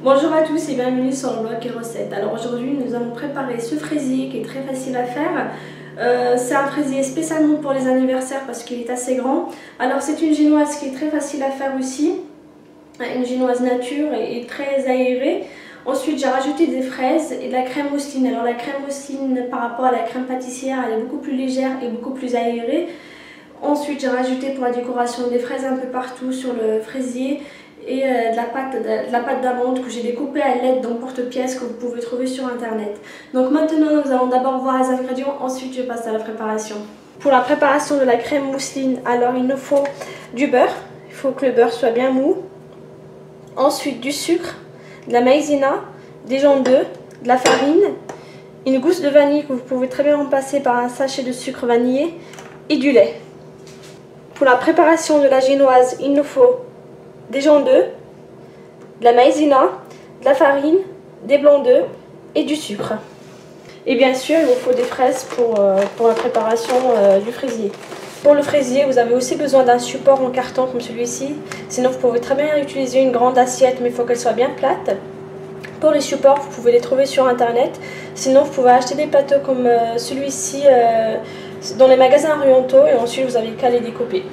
Bonjour à tous et bienvenue sur le blog et recettes. Alors aujourd'hui nous allons préparer ce fraisier qui est très facile à faire. C'est un fraisier spécialement pour les anniversaires parce qu'il est assez grand. Alors c'est une génoise qui est très facile à faire aussi. Une génoise nature et très aérée. Ensuite j'ai rajouté des fraises et de la crème mousseline. Alors la crème mousseline par rapport à la crème pâtissière elle est beaucoup plus légère et beaucoup plus aérée. Ensuite j'ai rajouté pour la décoration des fraises un peu partout sur le fraisier et de la pâte d'amande que j'ai découpée à l'aide d'un porte-pièce que vous pouvez trouver sur internet. Donc maintenant nous allons d'abord voir les ingrédients, ensuite je passe à la préparation. Pour la préparation de la crème mousseline, alors il nous faut du beurre, il faut que le beurre soit bien mou. Ensuite du sucre, de la maïzena, des jaunes d'œufs, de la farine, une gousse de vanille que vous pouvez très bien remplacer par un sachet de sucre vanillé et du lait. Pour la préparation de la génoise, il nous faut des jaunes d'œufs, de la maïzena, de la farine, des blancs d'œufs et du sucre. Et bien sûr, il vous faut des fraises pour la préparation du fraisier. Pour le fraisier, vous avez aussi besoin d'un support en carton comme celui-ci. Sinon, vous pouvez très bien utiliser une grande assiette, mais il faut qu'elle soit bien plate. Pour les supports, vous pouvez les trouver sur internet. Sinon, vous pouvez acheter des plateaux comme celui-ci dans les magasins orientaux et ensuite vous avez qu'à les découper.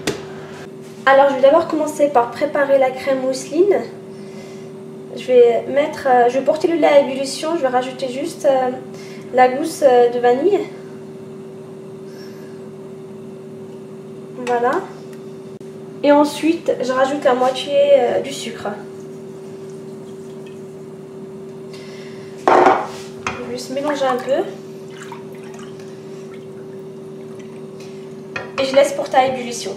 Alors, je vais d'abord commencer par préparer la crème mousseline. Je vais porter le lait à ébullition. Je vais rajouter juste la gousse de vanille. Voilà. Et ensuite, je rajoute la moitié du sucre. Je vais juste mélanger un peu. Et je laisse porter à ébullition.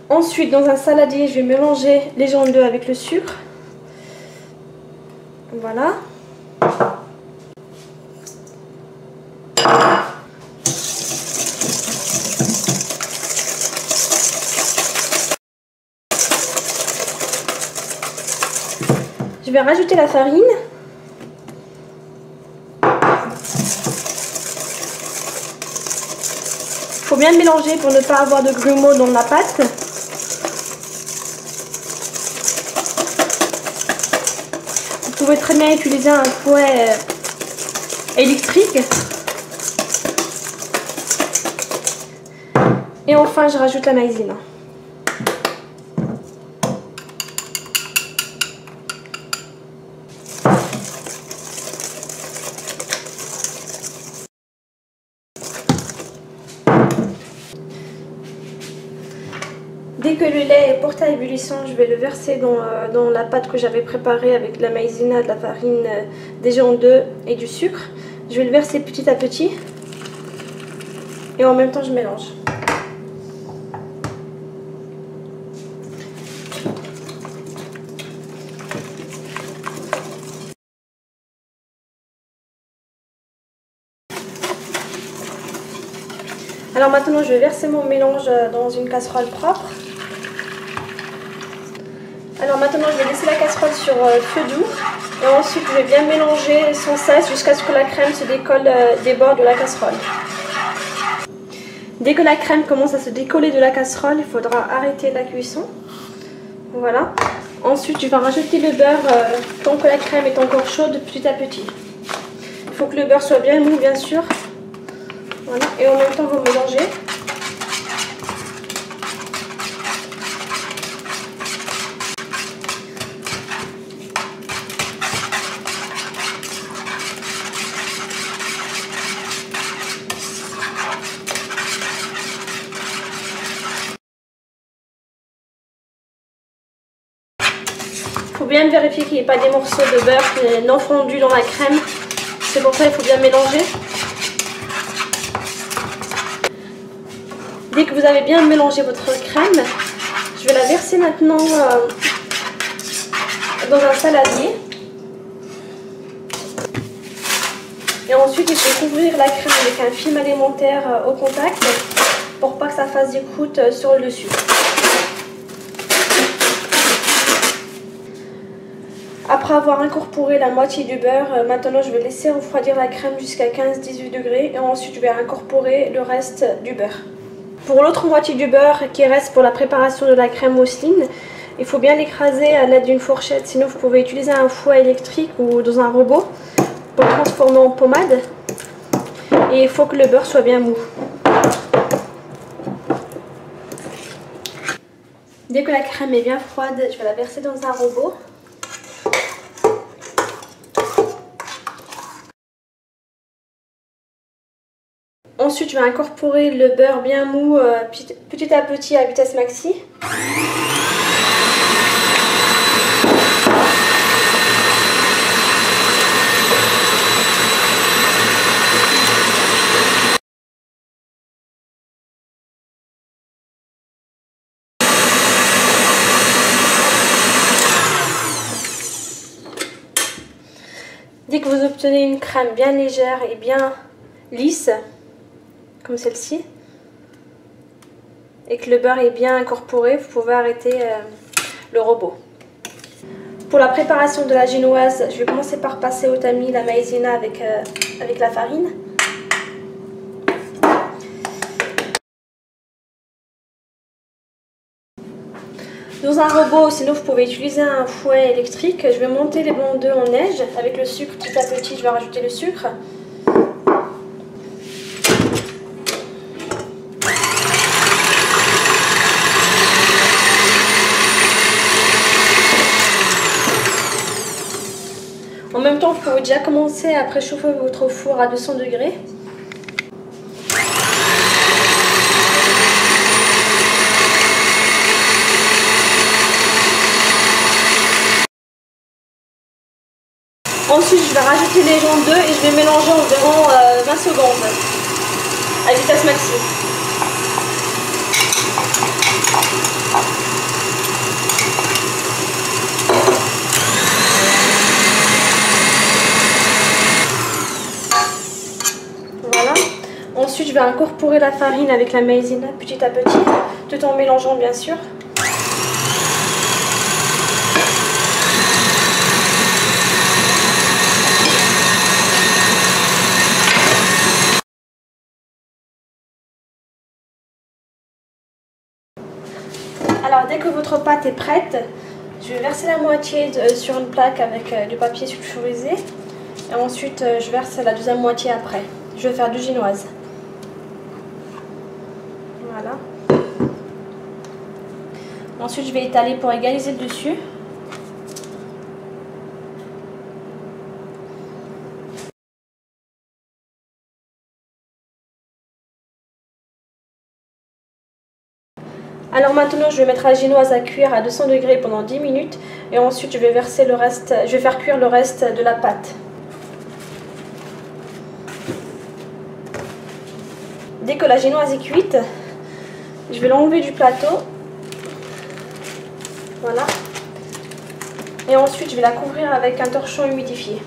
Ensuite, dans un saladier, je vais mélanger les jaunes d'œufs avec le sucre. Voilà. Je vais rajouter la farine. Il faut bien mélanger pour ne pas avoir de grumeaux dans la pâte. Vous pouvez très bien utiliser un fouet électrique. Et enfin, je rajoute la maïzena. Dès que le lait est porté à ébullition, je vais le verser dans la pâte que j'avais préparée avec de la maïzena, de la farine, des jaunes d'œufs et du sucre. Je vais le verser petit à petit et en même temps je mélange. Alors maintenant je vais verser mon mélange dans une casserole propre. Alors maintenant je vais laisser la casserole sur feu doux et ensuite je vais bien mélanger sans cesse jusqu'à ce que la crème se décolle des bords de la casserole. Dès que la crème commence à se décoller de la casserole, il faudra arrêter la cuisson. Voilà. Ensuite je vais rajouter le beurre tant que la crème est encore chaude petit à petit. Il faut que le beurre soit bien mou bien sûr. Voilà. Et en même temps vous mélangez. Il faut bien vérifier qu'il n'y ait pas des morceaux de beurre non fondus dans la crème. C'est pour ça qu'il faut bien mélanger. Dès que vous avez bien mélangé votre crème, je vais la verser maintenant dans un saladier. Et ensuite, il faut couvrir la crème avec un film alimentaire au contact pour pas que ça fasse des croûtes sur le dessus. Après avoir incorporé la moitié du beurre, maintenant je vais laisser refroidir la crème jusqu'à 15-18 degrés et ensuite je vais incorporer le reste du beurre. Pour l'autre moitié du beurre qui reste pour la préparation de la crème mousseline, Il faut bien l'écraser à l'aide d'une fourchette, sinon vous pouvez utiliser un fouet électrique ou dans un robot pour le transformer en pommade. Et il faut que le beurre soit bien mou. Dès que la crème est bien froide, je vais la verser dans un robot. Ensuite, je vais incorporer le beurre bien mou petit à petit à vitesse maxi. Dès que vous obtenez une crème bien légère et bien lisse, comme celle-ci, et que le beurre est bien incorporé, vous pouvez arrêter le robot. Pour la préparation de la génoise, je vais commencer par passer au tamis la maïzena avec la farine. Dans un robot, sinon vous pouvez utiliser un fouet électrique. Je vais monter les blancs d'œufs en neige avec le sucre petit à petit. Je vais rajouter le sucre. En même temps, vous pouvez déjà commencer à préchauffer votre four à 200 degrés. Ensuite, je vais rajouter les blancs d'œufs et je vais mélanger environ 20 secondes à vitesse maxi. Voilà. Ensuite, je vais incorporer la farine avec la maïzena petit à petit, tout en mélangeant bien sûr. Alors dès que votre pâte est prête, je vais verser la moitié sur une plaque avec du papier sulfurisé. Et ensuite je verse la deuxième moitié après. Je vais faire du génoise. Voilà. Ensuite je vais étaler pour égaliser le dessus. Alors maintenant je vais mettre la génoise à cuire à 200 degrés pendant 10 minutes et ensuite je vais verser le reste, je vais faire cuire le reste de la pâte. Dès que la génoise est cuite, je vais l'enlever du plateau. Voilà. Et ensuite je vais la couvrir avec un torchon humidifié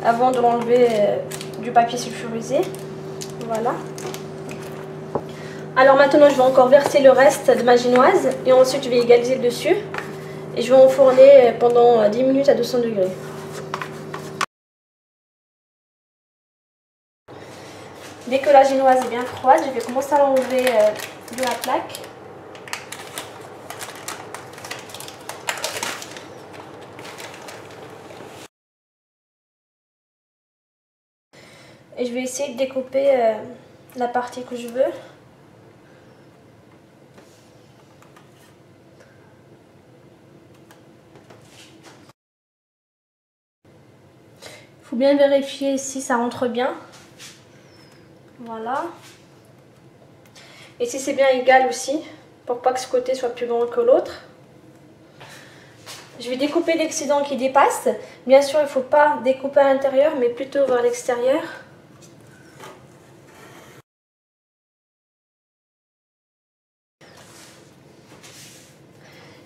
avant de l'enlever du papier sulfurisé. Voilà. Alors maintenant je vais encore verser le reste de ma génoise et ensuite je vais égaliser le dessus et je vais enfourner pendant 10 minutes à 200 degrés. Dès que la génoise est bien froide, je vais commencer à l'enlever de la plaque. Et je vais essayer de découper la partie que je veux. Il faut bien vérifier si ça rentre bien. Voilà. Et si c'est bien égal aussi, pour pas que ce côté soit plus grand que l'autre. Je vais découper l'excédent qui dépasse. Bien sûr, il ne faut pas découper à l'intérieur, mais plutôt vers l'extérieur.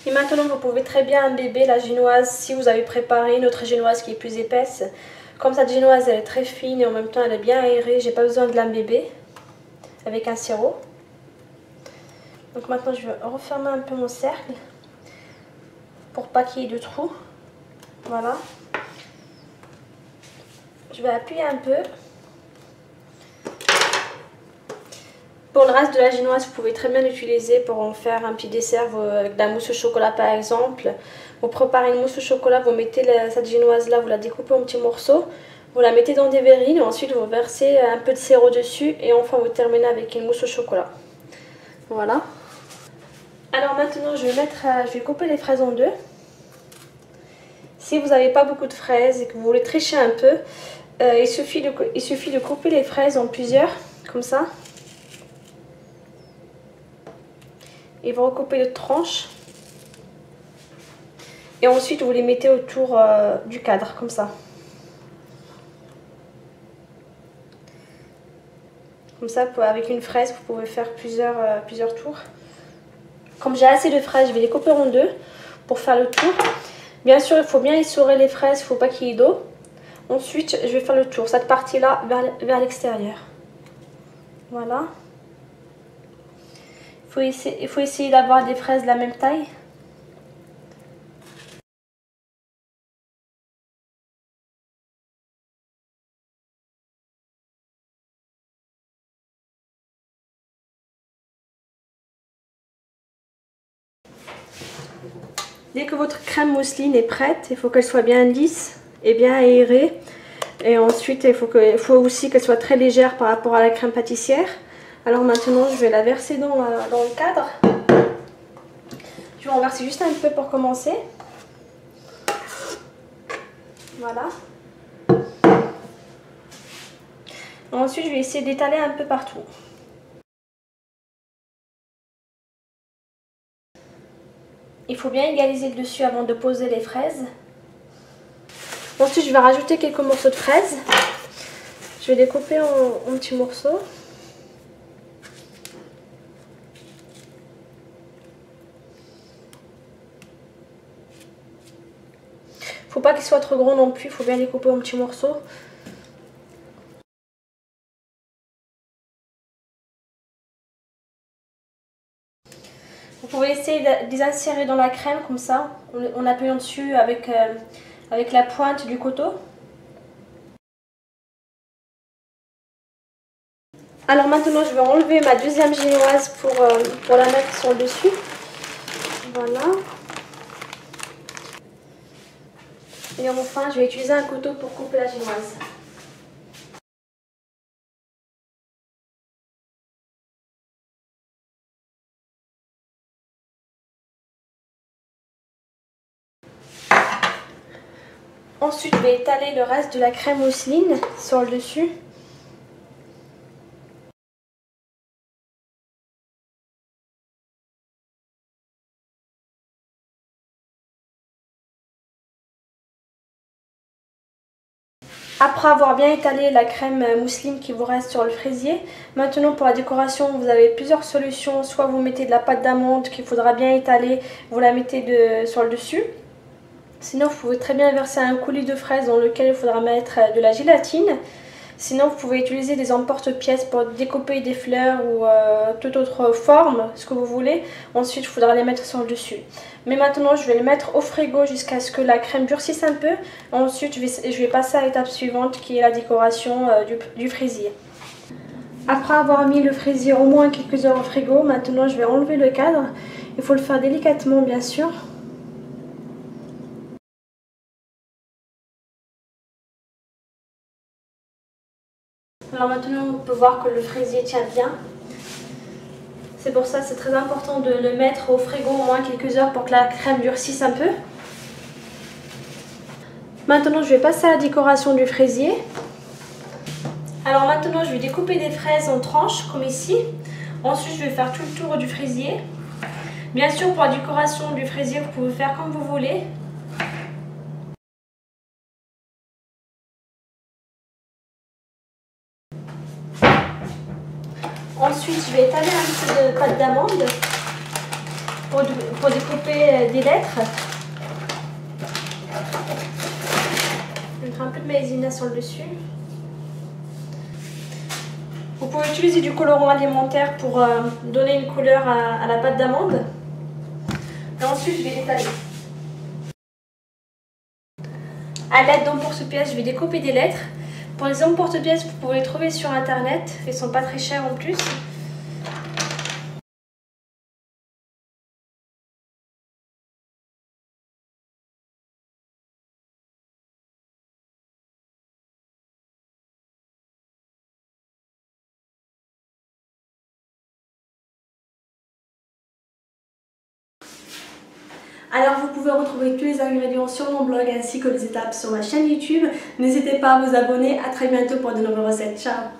Et maintenant, vous pouvez très bien imbiber la génoise si vous avez préparé une autre génoise qui est plus épaisse. Comme cette génoise, elle est très fine et en même temps, elle est bien aérée, j'ai pas besoin de l'imbiber avec un sirop. Donc maintenant, je vais refermer un peu mon cercle pour pas qu'il y ait de trous. Voilà. Je vais appuyer un peu Pour le reste de la génoise, vous pouvez très bien l'utiliser pour en faire un petit dessert avec de la mousse au chocolat par exemple. Vous préparez une mousse au chocolat, vous mettez cette génoise là, vous la découpez en petits morceaux, vous la mettez dans des verrines, ensuite vous versez un peu de sirop dessus et enfin vous terminez avec une mousse au chocolat. Voilà. Alors maintenant je vais couper les fraises en deux. Si vous n'avez pas beaucoup de fraises et que vous voulez tricher un peu, il suffit de couper les fraises en plusieurs, comme ça. Et vous recoupez de tranches. Et ensuite vous les mettez autour du cadre, comme ça. Comme ça, avec une fraise, vous pouvez faire plusieurs tours. Comme j'ai assez de fraises, je vais les couper en deux pour faire le tour. Bien sûr, il faut bien essorer les fraises, il ne faut pas qu'il y ait d'eau. Ensuite, je vais faire le tour, cette partie-là vers l'extérieur. Voilà. Il faut essayer d'avoir des fraises de la même taille. Dès que votre crème mousseline est prête, il faut qu'elle soit bien lisse et bien aérée. Et ensuite, il faut aussi qu'elle soit très légère par rapport à la crème pâtissière. Alors maintenant, je vais la verser dans le cadre. Je vais en verser juste un peu pour commencer. Voilà. Ensuite, je vais essayer d'étaler un peu partout. Il faut bien égaliser le dessus avant de poser les fraises. Ensuite, je vais rajouter quelques morceaux de fraises. Je vais les couper en petits morceaux. Faut pas qu'ils soient trop gros non plus, il faut bien les couper en petits morceaux. Vous pouvez essayer de les insérer dans la crème comme ça, en appuyant dessus avec la pointe du couteau. Alors maintenant je vais enlever ma deuxième génoise pour la mettre sur le dessus. Voilà. Et enfin je vais utiliser un couteau pour couper la génoise. Ensuite, je vais étaler le reste de la crème mousseline sur le dessus. Après avoir bien étalé la crème mousseline qui vous reste sur le fraisier, maintenant pour la décoration, vous avez plusieurs solutions. Soit vous mettez de la pâte d'amande qu'il faudra bien étaler, vous la mettez sur le dessus. Sinon, vous pouvez très bien verser un coulis de fraises dans lequel il faudra mettre de la gélatine. Sinon, vous pouvez utiliser des emporte-pièces pour découper des fleurs ou toute autre forme, ce que vous voulez. Ensuite, il faudra les mettre sur le dessus. Mais maintenant, je vais les mettre au frigo jusqu'à ce que la crème durcisse un peu. Ensuite, je vais passer à l'étape suivante qui est la décoration du fraisier. Après avoir mis le fraisier au moins quelques heures au frigo, maintenant je vais enlever le cadre. Il faut le faire délicatement, bien sûr. Alors maintenant on peut voir que le fraisier tient bien. C'est pour ça que c'est très important de le mettre au frigo au moins quelques heures pour que la crème durcisse un peu. Maintenant je vais passer à la décoration du fraisier. Alors maintenant je vais découper des fraises en tranches comme ici. Ensuite je vais faire tout le tour du fraisier. Bien sûr pour la décoration du fraisier vous pouvez faire comme vous voulez. Ensuite, je vais étaler un peu de pâte d'amande pour découper des lettres. Je vais mettre un peu de maïzena sur le dessus. Vous pouvez utiliser du colorant alimentaire pour donner une couleur à la pâte d'amande. Et ensuite, je vais l'étaler. À l'aide d'emporte-pièces, je vais découper des lettres. Pour les emporte-pièces, vous pouvez les trouver sur internet. Ils ne sont pas très chers en plus. Alors vous pouvez retrouver tous les ingrédients sur mon blog ainsi que les étapes sur ma chaîne YouTube. N'hésitez pas à vous abonner. À très bientôt pour de nouvelles recettes. Ciao!